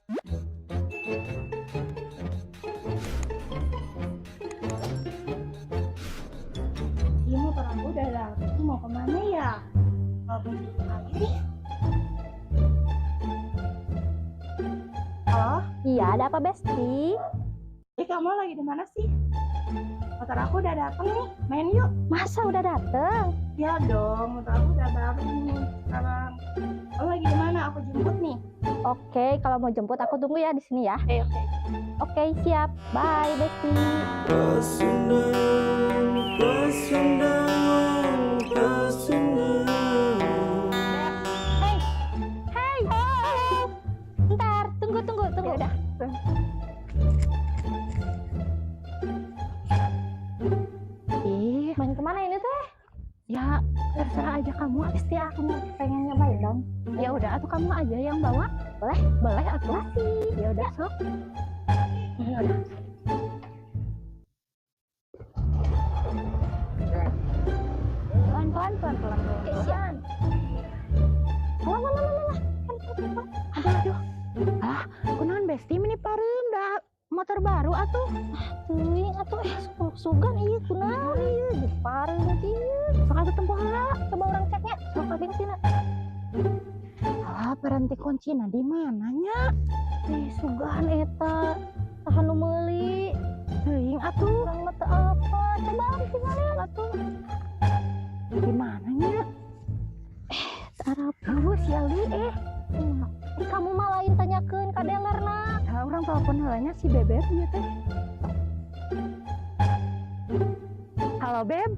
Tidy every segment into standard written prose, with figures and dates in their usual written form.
Ini motor aku udah datang, mau kemana ya? Mau bensin lagi? Oh, Iya, ada apa Besti? kamu lagi di mana sih? Motor aku udah datang nih, main yuk. Masa udah dateng? Ya dong, motor aku udah baru nih sekarang. Kamu lagi di mana? Aku jemput nih. Oke, kalau mau jemput aku tunggu ya di sini ya. Oke. Oke, siap. Bye, Besti. Pasundan, pasundan, pasundan. Hey, hey, bentar, tunggu. Ya udah. Main kemana ini teh? Ya, terserah aja kamu. Besti, aku mau pengen nyobain dong. Ya udah, atau kamu aja yang bawa. Boleh atuh. Makasih. Ya udah, sok. Ya udah. Pelan-pelan. Kesian. Alah. Aduh. Ah, kunaon Besti meni pareum dah motor baru atuh. Teuing atuh sugan ieu kunaon ieu di pareum ieu. Sok atuh tempoh heula. Coba orang ceknya. Sok ka bensinna. Ah, berhenti kuncina di mananya? Sugan eta. Tahan nu meuli. Teuing atuh. Urang mah teu apa. Coba tinggalin atuh. Di mananya? Arab. Terus ya li Kamu mah lain tanyakeun ka dealerna. Nah, orang telepon heulanya si Bebeb ieu teh. Halo Beb.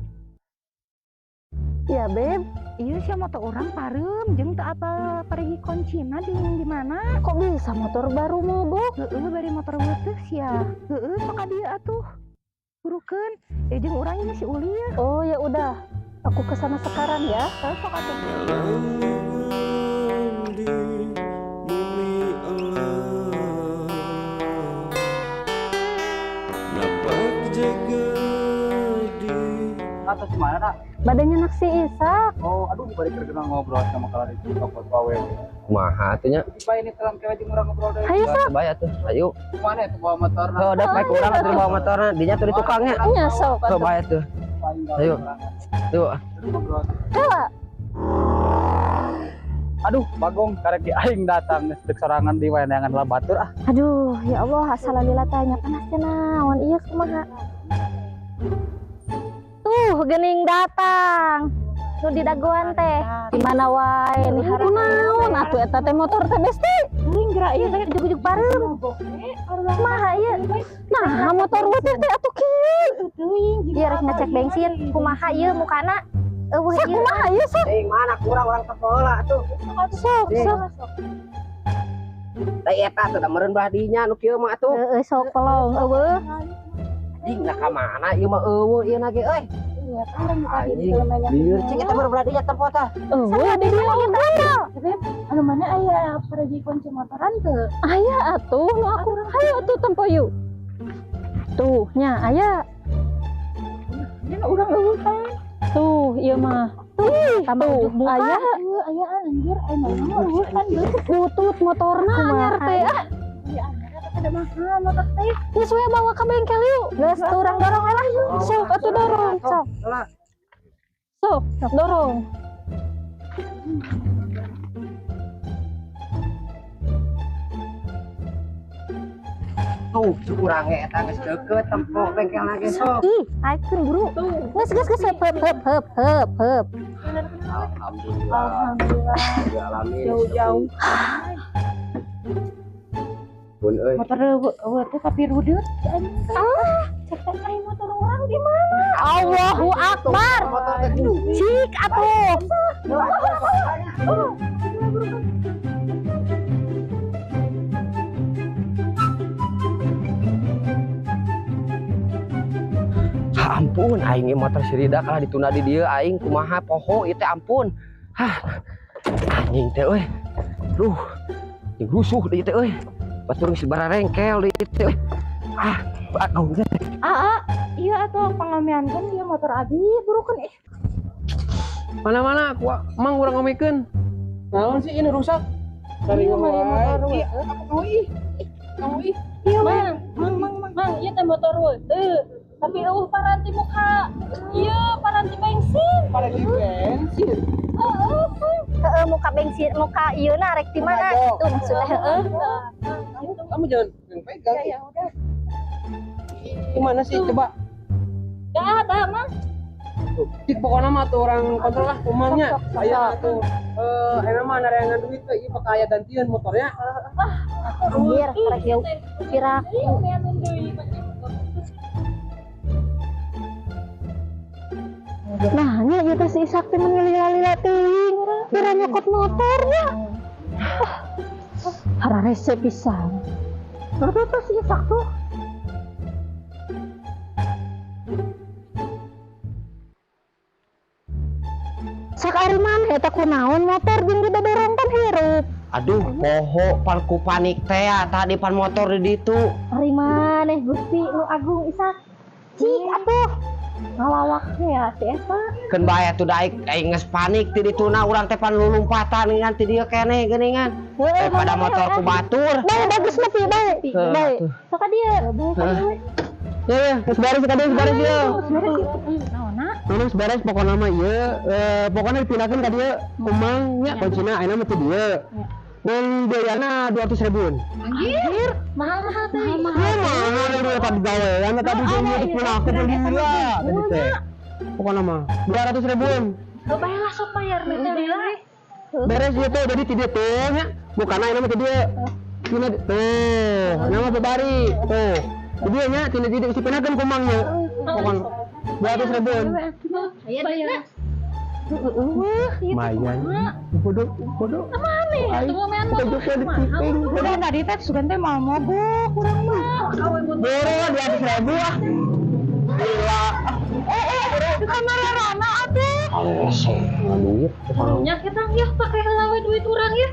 Ya, Beb. Iya sih motor orang pareum jeung teu apa pergi kuncina di mana? Kok bisa motor baru mogok? Heeh, bari motor leuteus ya. Heeh, sok ka dieu atuh. Burukeun. Jeung urang ini si Uli ya. Oh, ya udah. Aku kesana sekarang ya. Sok atuh. Jalan di bumi Allah, napak jaga di. Atau di mana nak? Badannya naksi Isak. Oh, aduh balik terkenal ngobrol sama kalian itu toko awewe. Kumaha atunya? Tiba ini telan kewet jeung urang ngobrol deui. Ayo, Sak. Coba ya tuh, ayo. Mana itu bawa motorna? Oh, udah baik urang atuh bawa motorna, dinya tuh di tukangnya. Iya, sok. Coba ya tuh. Ayo. Yuk. Ngobrol. Coba. Aduh, Bagong karek di aing datang geus deuk sorangan di wayangan lah batur ah. Aduh, ya Allah, asalalila tanya panasnya naon iya kumaha. Tuh, gening datang. Nu di dagoan teh. Di mana wae nih hari naon atuh eta teh motor teh Besti. Teuing geura ieu teh Ujug-ujug pareum. Kumaha ieu? Nah, motor we teh atuh kieu. teuing. Ieu rek ngecek bensin. Kumaha ieu mukana? Eueuh ieu. Kumaha ieu sok? Ting mana kurang orang sekolah tuh. Sok. Da eta tuh da meureun belah dinya nu kieu mah atuh. Heeh, sok pelong eueuh. Ding da ka mana ieu mah eueuh ieu na ge euy. Iya, kan Anjing, lieur cik eta meureun belah dinya tempo tah. Eueuh di dieu gitu. anu mana aya pergi kunci motoran teu? Aya atuh nu aku hayu atuh tempo yuk. Tuh nya aya. Ini urang eueuh kan. Tuh ieu mah. Tuh tambah ujug muka. Aya anjir, emang eueuh kan Butut motorna anyar teh. Iya, anyar ada mahal motor teh. Geus we bawa ka bengkel yuk. Geus tuh urang dorong lah. Sok atuh dorong. Sok. Sok dorong. Tuh, kurang eta geus deukeut tempo bengkel na ge sok. Ih, ayekeun buru. Geus heup. Alhamdulillah. Alamin. Jauh-jauh. Pun euy. Motor eueuh teh tapi rudeut. Cek teh aya motor urang di mana? Allahu Akbar. Cik atuh. Ampun, aing motor Sirida kalah ditunda di dieu aing kumaha poho ieu teh ampun. Hah. Anjing teh euy. Duh. Jeung rusuh deui teh euy. Batur geus bararengkel deui teh euy. Aduh teh. Iya atuh pangamiankeun ieu motor abi burukeun Mana-mana aku mang urang ngomikeun. Naon sih ini rusak? Cari Iya, mari motor we. Iya, kamu ih. Kamu ih. Iya, Mang, iya teh motor we. Tapi paranti muka. Iya, paranti bensin. Pada di bensin. Muka bensin, muka ieu na rek di mana? Ngaco. Itu maksudnya Kamu jangan pegang. Ya udah. Gimana sih coba? Gak ada, Mang. Cik pokoknya mah tuh orang kontrol lah umumnya. Sok. Aya tuh. Enak mah narengan duit teh ieu pakai aya gantian motornya. Anjir, rek jauh. Kira Nah, nya ieu teh si Isak teh mengalila-lila teuing. Kira nyokot motornya. Hara rese pisan. Berarti tuh si Isak tuh. Sak ari maneh eta kunaon motor jeung didorong kan hirup. Aduh, poho palku panik teh tadi pan motor di ditu. Ari maneh Gusti nu agung Isak. Cik atuh. Ngalawak ya si eta. Keun bae atuh da aing geus panik ti dituna urang teh pan lulumpatan ngan ti dieu keneh geuningan. Daripada motor ku batur. Bae bagus mah ti bae. Bae. Sok dia. Ya, geus beres ka deui beres ieu. Naonna? Terus beres pokoknya mah ieu pokoknya dipindahkeun ka dieu umang nya kuncina ayeuna mah teh dieu. Dan biayana 200.000. Anjir, mahal-mahal teh. Mahal dari dapat gawean tadi dia dipindahkeun ke dia tadi teh. Pokoknya mah 200.000. Lo bae lah sok bayar teh lila. Beres ieu teh jadi ti dieu teh nya. Bukan ayeuna mah teh dieu. Tina tuh, nama bebari tuh. Jadi nya tina jadi dipindahkeun ku mangnya. Pokoknya 200.000. Bayar. Mayan. Bodoh. Mana ya? Tunggu mean motor. Udah tadi teh sugan teh mau mogok kurang mah. Boro 200.000 ah. Gila. Kamera Rana atuh. Duit. Nya kita ya pakai lawe duit urang ya.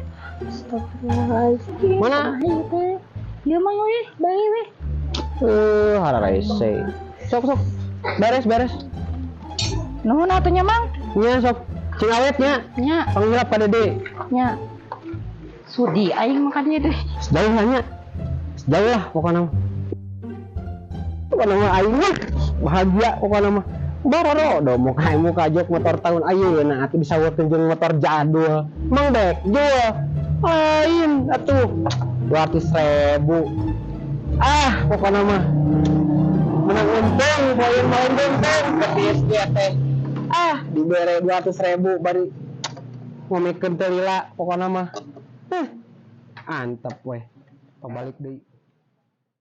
Astagfirullahaladzim. Mana? Ayo teh. Dia mah we, bae we. Hara rese. Sok. Beres. Nuhun atunya Mang. Nya sok. Cing awetnya. Nya, Panggilap ka Dede. nya. Sudi aing makan dia deh. Sejauh lah Sejauh lah pokoknya. Pokoknya mah aing mah bahagia pokoknya mah. Baroro mau kajok motor tahun ayeuna atuh disaweurkeun jeung motor jadul. Mang dek jual. Lain atuh 200.000. Pokoknya mah menang untung, poin untung ketis dia teh. Dibere 200.000 bari ngomikeun teh lila pokoknya mah. Antep weh. Pabalik deui.